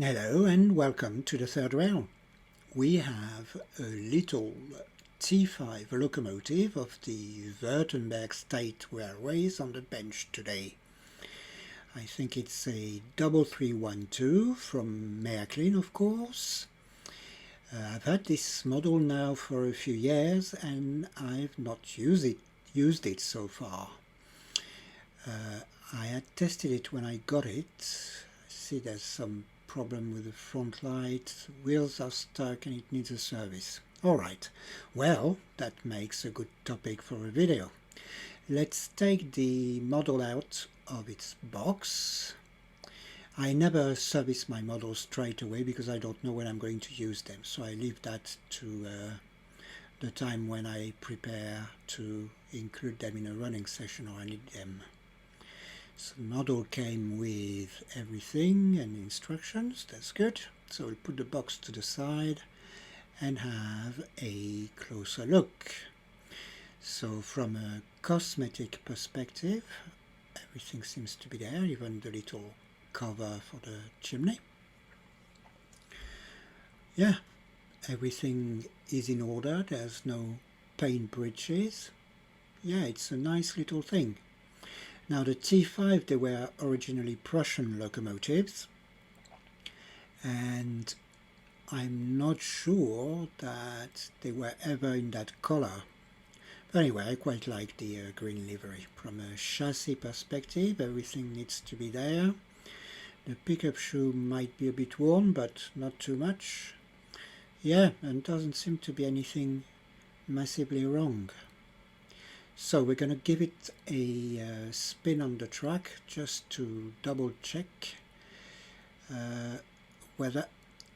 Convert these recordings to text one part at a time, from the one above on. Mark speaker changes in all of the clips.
Speaker 1: Hello and welcome to the third rail. We have a little T5 locomotive of the Württemberg State Railways on the bench today. I think it's a 3312 from Märklin, of course. I've had this model now for a few years and I've not used it so far. I had tested it when I got it. I see there's some problem with the front light, wheels are stuck and it needs a service. Alright, well, that makes a good topic for a video. Let's take the model out of its box. I never service my models straight away because I don't know when I'm going to use them, so I leave that to the time when I prepare to include them in a running session or I need them. So the model came with everything and instructions, that's good. So we'll put the box to the side and have a closer look. So from a cosmetic perspective, everything seems to be there, even the little cover for the chimney. Yeah, everything is in order, there's no paint bridges. Yeah, it's a nice little thing. Now the T5, they were originally Prussian locomotives, and I'm not sure that they were ever in that color. But anyway, I quite like the green livery. From a chassis perspective, everything needs to be there. The pickup shoe might be a bit worn, but not too much. Yeah, and doesn't seem to be anything massively wrong. So we're going to give it a spin on the track just to double check whether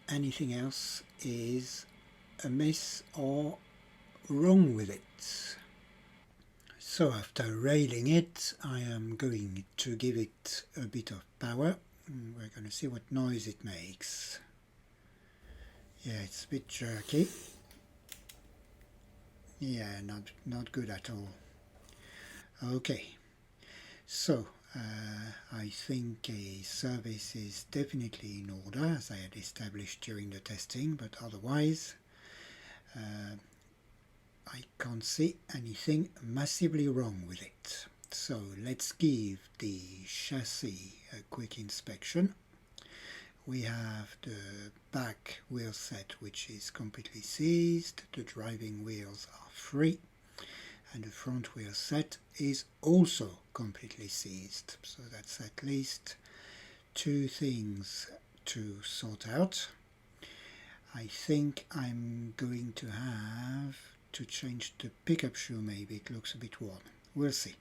Speaker 1: anything else is amiss or wrong with it. So after railing it, I am going to give it a bit of power. We're going to see what noise it makes. Yeah, it's a bit jerky. Yeah, not good at all. Okay, so I think a service is definitely in order, as I had established during the testing, but otherwise I can't see anything massively wrong with it. So let's give the chassis a quick inspection. We have the back wheel set, which is completely seized, the driving wheels are free, and the front wheel set is also completely seized. So that's at least two things to sort out. I think I'm going to have to change the pickup shoe, maybe it looks a bit worn. We'll see.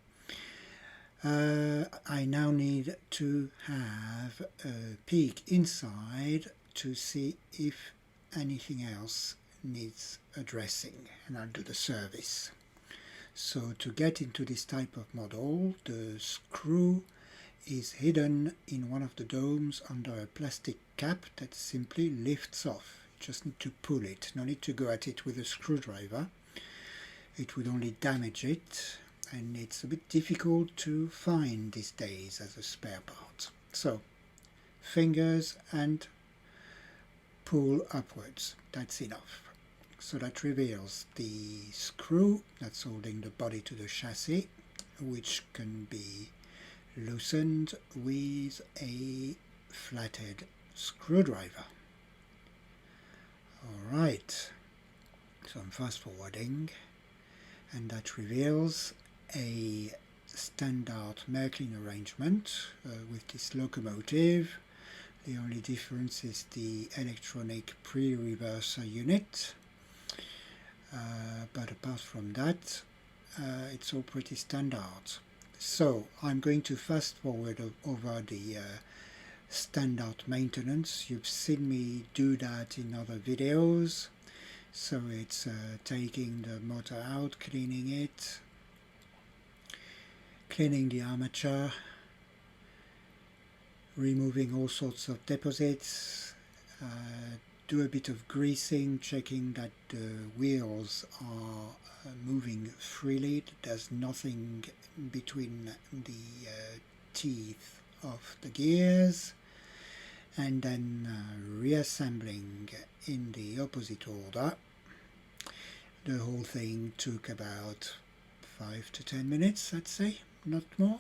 Speaker 1: I now need to have a peek inside to see if anything else needs addressing, and I'll do the service. So to get into this type of model, the screw is hidden in one of the domes under a plastic cap that simply lifts off. You just need to pull it, no need to go at it with a screwdriver. It would only damage it, and it's a bit difficult to find these days as a spare part. So fingers and pull upwards, that's enough. So that reveals the screw that's holding the body to the chassis, which can be loosened with a flathead screwdriver. Alright, so I'm fast forwarding, and that reveals a standard Märklin arrangement with this locomotive. The only difference is the electronic pre-reverser unit. But apart from that, it's all pretty standard. So I'm going to fast forward over the standard maintenance. You've seen me do that in other videos. So it's taking the motor out, cleaning it, cleaning the armature, removing all sorts of deposits, do a bit of greasing, checking that the wheels are moving freely. There's nothing between the teeth of the gears. and then reassembling in the opposite order. The whole thing took about 5 to 10 minutes, I'd say, not more.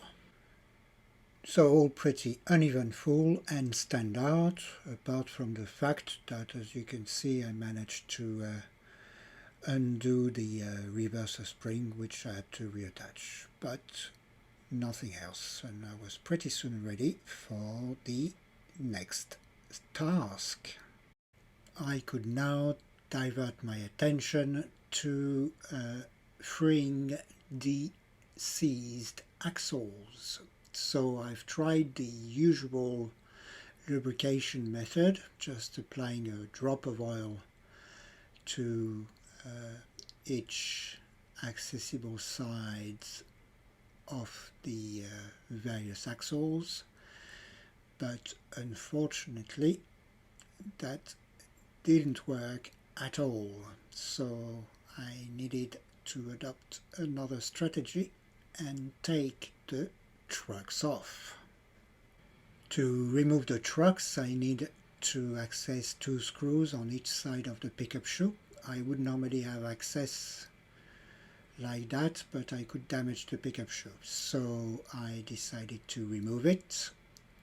Speaker 1: So all pretty uneventful and standard, apart from the fact that, as you can see, I managed to undo the reverser spring, which I had to reattach, but nothing else, and I was pretty soon ready for the next task. I could now divert my attention to freeing the seized axles. So I've tried the usual lubrication method, just applying a drop of oil to each accessible sides of the various axles, but unfortunately that didn't work at all, so I needed to adopt another strategy and take the trucks off. To remove the trucks, I need to access 2 screws on each side of the pickup shoe. I would normally have access like that, but I could damage the pickup shoe, so I decided to remove it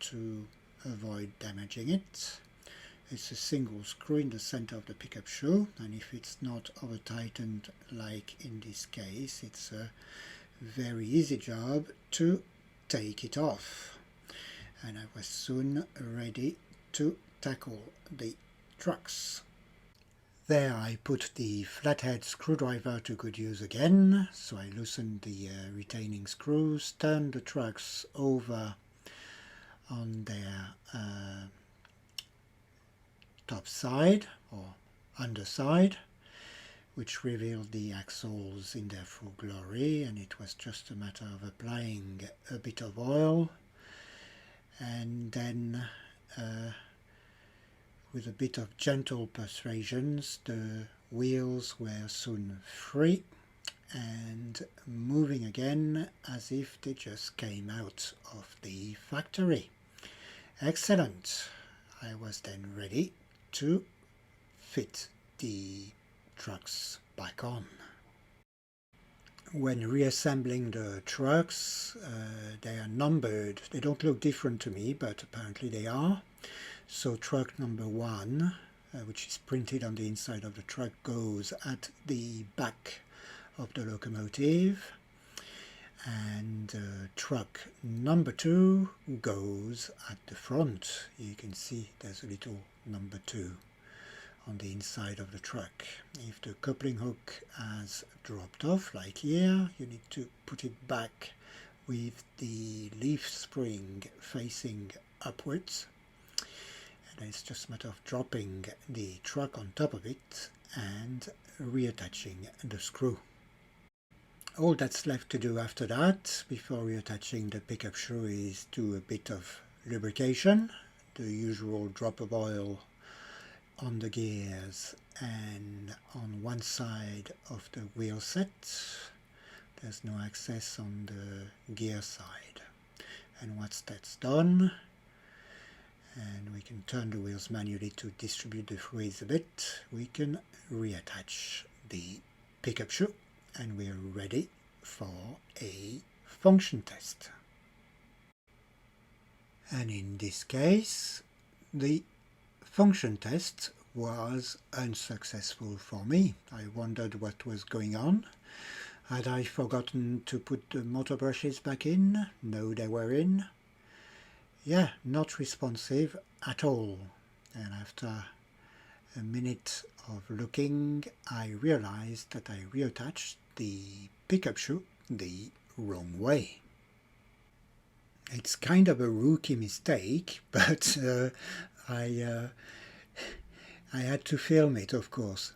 Speaker 1: to avoid damaging it. It's a single screw in the center of the pickup shoe, and if it's not over tightened like in this case, it's a very easy job to take it off. And I was soon ready to tackle the trucks. There I put the flathead screwdriver to good use again, so I loosened the retaining screws, turned the trucks over on their top side or underside, which revealed the axles in their full glory, and it was just a matter of applying a bit of oil, and then with a bit of gentle persuasions the wheels were soon free and moving again as if they just came out of the factory. Excellent! I was then ready to fit the trucks back on. When reassembling the trucks, they are numbered. They don't look different to me, but apparently they are. So truck number 1, which is printed on the inside of the truck, goes at the back of the locomotive, and truck number 2 goes at the front. You can see there's a little number 2 on the inside of the truck. If the coupling hook has dropped off, like here, you need to put it back with the leaf spring facing upwards, and it's just a matter of dropping the truck on top of it and reattaching the screw. All that's left to do after that, before reattaching the pickup shoe, is do a bit of lubrication, the usual drop of oil on the gears and on one side of the wheel set. There's no access on the gear side. And once that's done, and we can turn the wheels manually to distribute the fluids a bit, we can reattach the pickup shoe, and we're ready for a function test. And in this case, the function test was unsuccessful for me. I wondered what was going on. Had I forgotten to put the motor brushes back in? No, they were in. Yeah, not responsive at all. And after a minute of looking, I realized that I reattached the pickup shoe the wrong way. It's kind of a rookie mistake, but I had to film it, of course.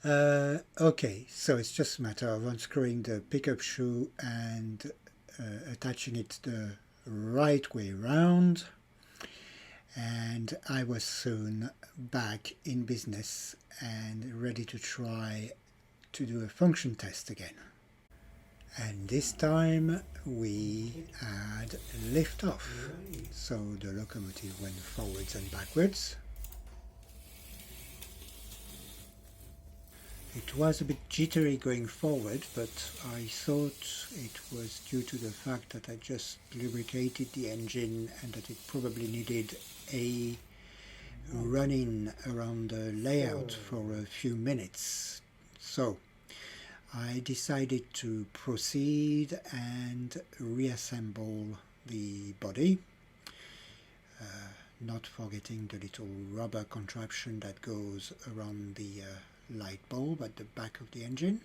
Speaker 1: Okay, so it's just a matter of unscrewing the pickup shoe and attaching it the right way round, and I was soon back in business and ready to try to do a function test again. And this time we had lift off. So the locomotive went forwards and backwards. It was a bit jittery going forward, but I thought it was due to the fact that I just lubricated the engine and that it probably needed a run-in around the layout for a few minutes. So I decided to proceed and reassemble the body, not forgetting the little rubber contraption that goes around the light bulb at the back of the engine.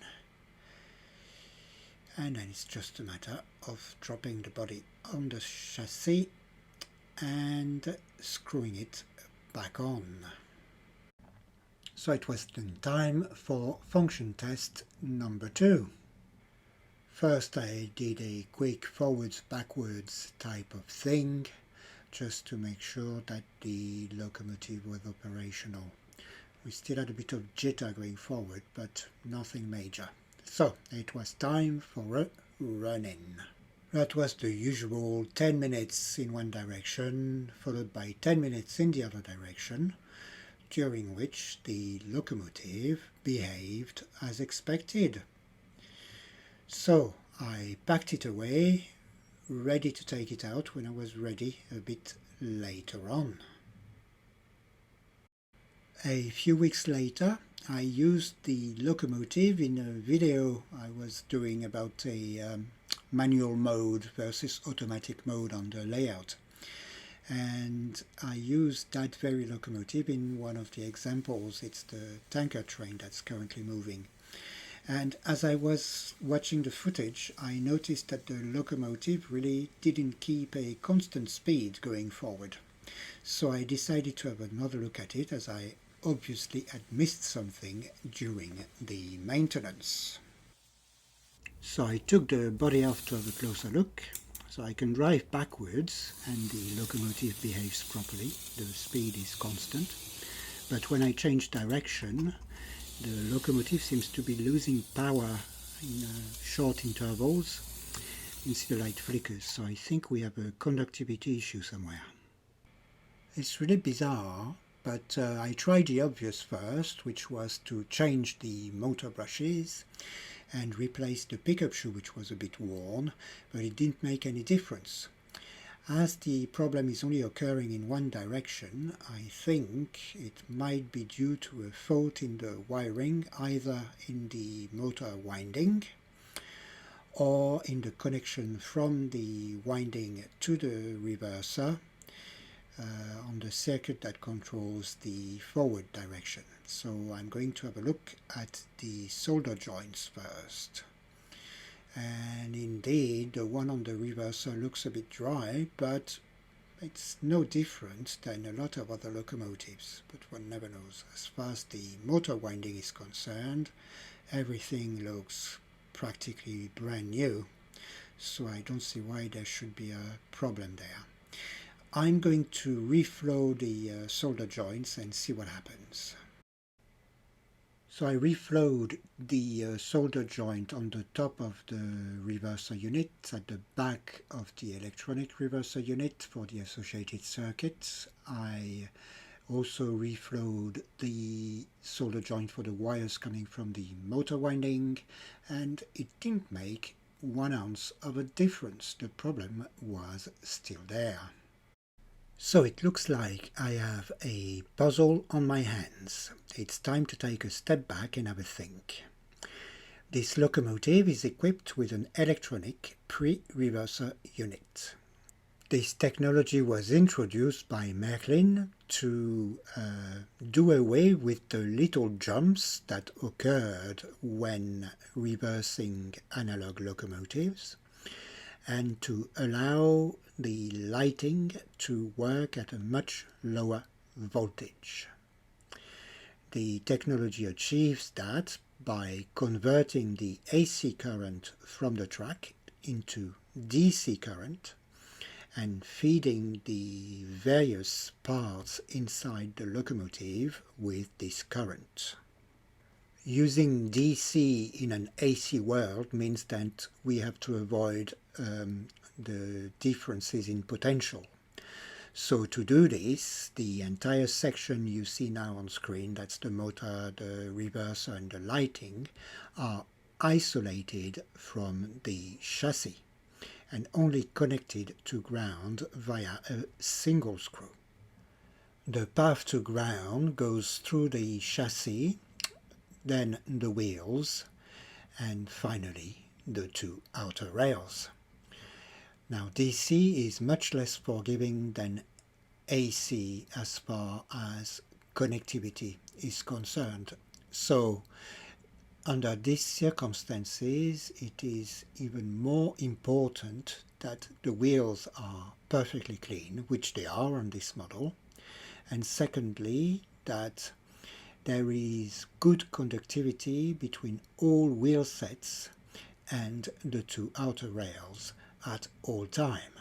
Speaker 1: And then it's just a matter of dropping the body on the chassis and screwing it back on. So it was then time for function test number 2. First I did a quick forwards backwards type of thing just to make sure that the locomotive was operational. We still had a bit of jitter going forward, but nothing major. So it was time for a run-in. That was the usual 10 minutes in one direction, followed by 10 minutes in the other direction, during which the locomotive behaved as expected. So I packed it away, ready to take it out when I was ready a bit later on. A few weeks later, I used the locomotive in a video I was doing about a manual mode versus automatic mode on the layout. And I used that very locomotive in one of the examples. It's the tanker train that's currently moving. And as I was watching the footage, I noticed that the locomotive really didn't keep a constant speed going forward. So I decided to have another look at it, as I obviously had missed something during the maintenance. So I took the body off to have a closer look. So I can drive backwards and the locomotive behaves properly. The speed is constant. But when I change direction, the locomotive seems to be losing power in short intervals. You see the light flickers, so I think we have a conductivity issue somewhere. It's really bizarre, but I tried the obvious first, which was to change the motor brushes and replace the pickup shoe, which was a bit worn, but it didn't make any difference. As the problem is only occurring in one direction, I think it might be due to a fault in the wiring, either in the motor winding or in the connection from the winding to the reverser on the circuit that controls the forward direction. So I'm going to have a look at the solder joints first. And indeed, the one on the reverser looks a bit dry, but it's no different than a lot of other locomotives, but one never knows. As far as the motor winding is concerned, everything looks practically brand new, so I don't see why there should be a problem there. I'm going to reflow the solder joints and see what happens. So I reflowed the solder joint on the top of the reverser unit, at the back of the electronic reverser unit for the associated circuits. I also reflowed the solder joint for the wires coming from the motor winding, and it didn't make 1 ounce of a difference. The problem was still there. So it looks like I have a puzzle on my hands. It's time to take a step back and have a think. This locomotive is equipped with an electronic pre-reverser unit. This technology was introduced by Märklin to do away with the little jumps that occurred when reversing analog locomotives, and to allow the lighting to work at a much lower voltage. The technology achieves that by converting the AC current from the track into DC current and feeding the various parts inside the locomotive with this current. Using DC in an AC world means that we have to avoid the differences in potential. So to do this, the entire section you see now on screen, that's the motor, the reverser and the lighting, are isolated from the chassis and only connected to ground via a single screw. The path to ground goes through the chassis, then the wheels, and finally the two outer rails. Now DC is much less forgiving than AC as far as connectivity is concerned. So under these circumstances, it is even more important that the wheels are perfectly clean, which they are on this model, and secondly, that there is good conductivity between all wheel sets and the two outer rails at all time.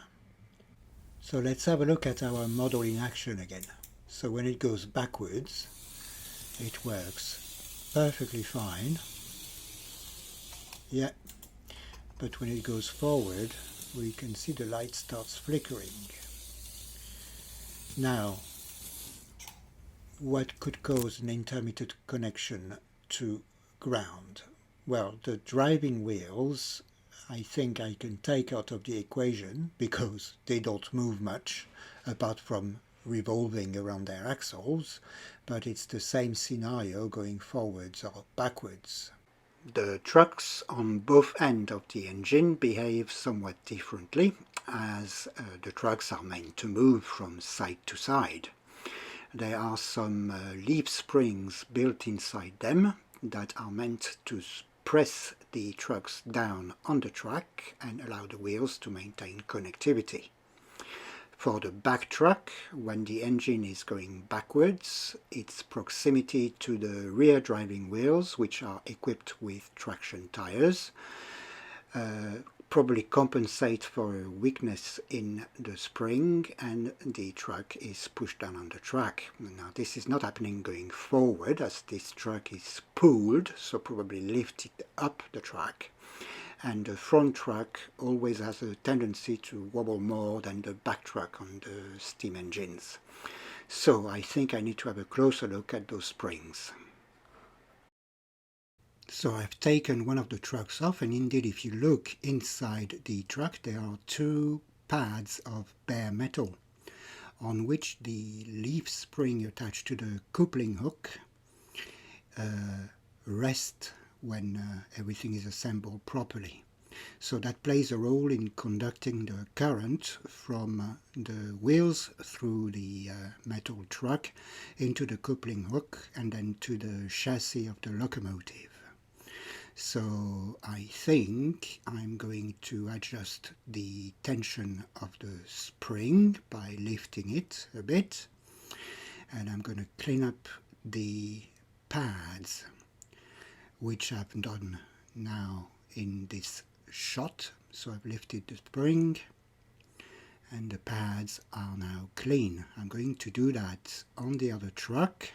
Speaker 1: So let's have a look at our model in action again. So when it goes backwards, it works perfectly fine. Yeah, but when it goes forward, we can see the light starts flickering. Now, what could cause an intermittent connection to ground? Well, the driving wheels, I think I can take out of the equation because they don't move much apart from revolving around their axles, but it's the same scenario going forwards or backwards. The trucks on both ends of the engine behave somewhat differently, as the trucks are meant to move from side to side. There are some leaf springs built inside them that are meant to press the trucks down on the track and allow the wheels to maintain connectivity. For the back truck, when the engine is going backwards, its proximity to the rear driving wheels, which are equipped with traction tires, probably compensate for a weakness in the spring and the truck is pushed down on the track. Now this is not happening going forward as this truck is pulled, so probably lifted up the track. And the front truck always has a tendency to wobble more than the back truck on the steam engines. So I think I need to have a closer look at those springs. So I've taken one of the trucks off, and indeed if you look inside the truck there are two pads of bare metal on which the leaf spring attached to the coupling hook rests when everything is assembled properly. So that plays a role in conducting the current from the wheels through the metal truck into the coupling hook and then to the chassis of the locomotive. So I think I'm going to adjust the tension of the spring by lifting it a bit, and I'm going to clean up the pads, which I've done now in this shot. So I've lifted the spring and the pads are now clean. I'm going to do that on the other truck,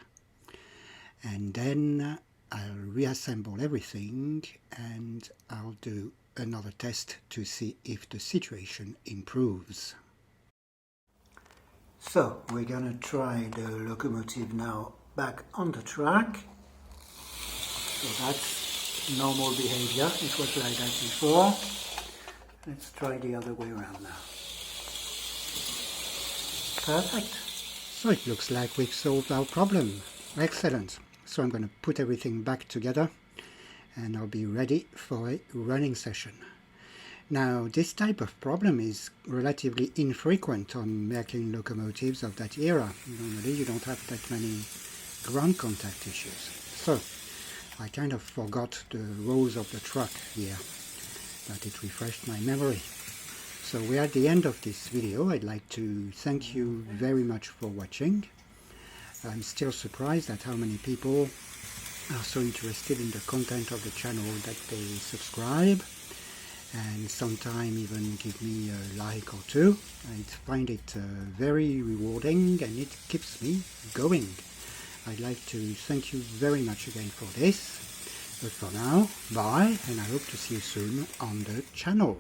Speaker 1: and then I'll reassemble everything and I'll do another test to see if the situation improves. So we're going to try the locomotive now back on the track. So that's normal behavior. It was like that before. Let's try the other way around now. Perfect. So it looks like we've solved our problem. Excellent. So I'm going to put everything back together and I'll be ready for a running session. Now this type of problem is relatively infrequent on Märklin locomotives of that era. Normally you don't have that many ground contact issues. So I kind of forgot the rows of the truck here, but it refreshed my memory. So we're at the end of this video. I'd like to thank you very much for watching. I'm still surprised at how many people are so interested in the content of the channel that they subscribe and sometimes even give me a like or two. I find it very rewarding and it keeps me going. I'd like to thank you very much again for this, But for now, bye, and I hope to see you soon on the channel.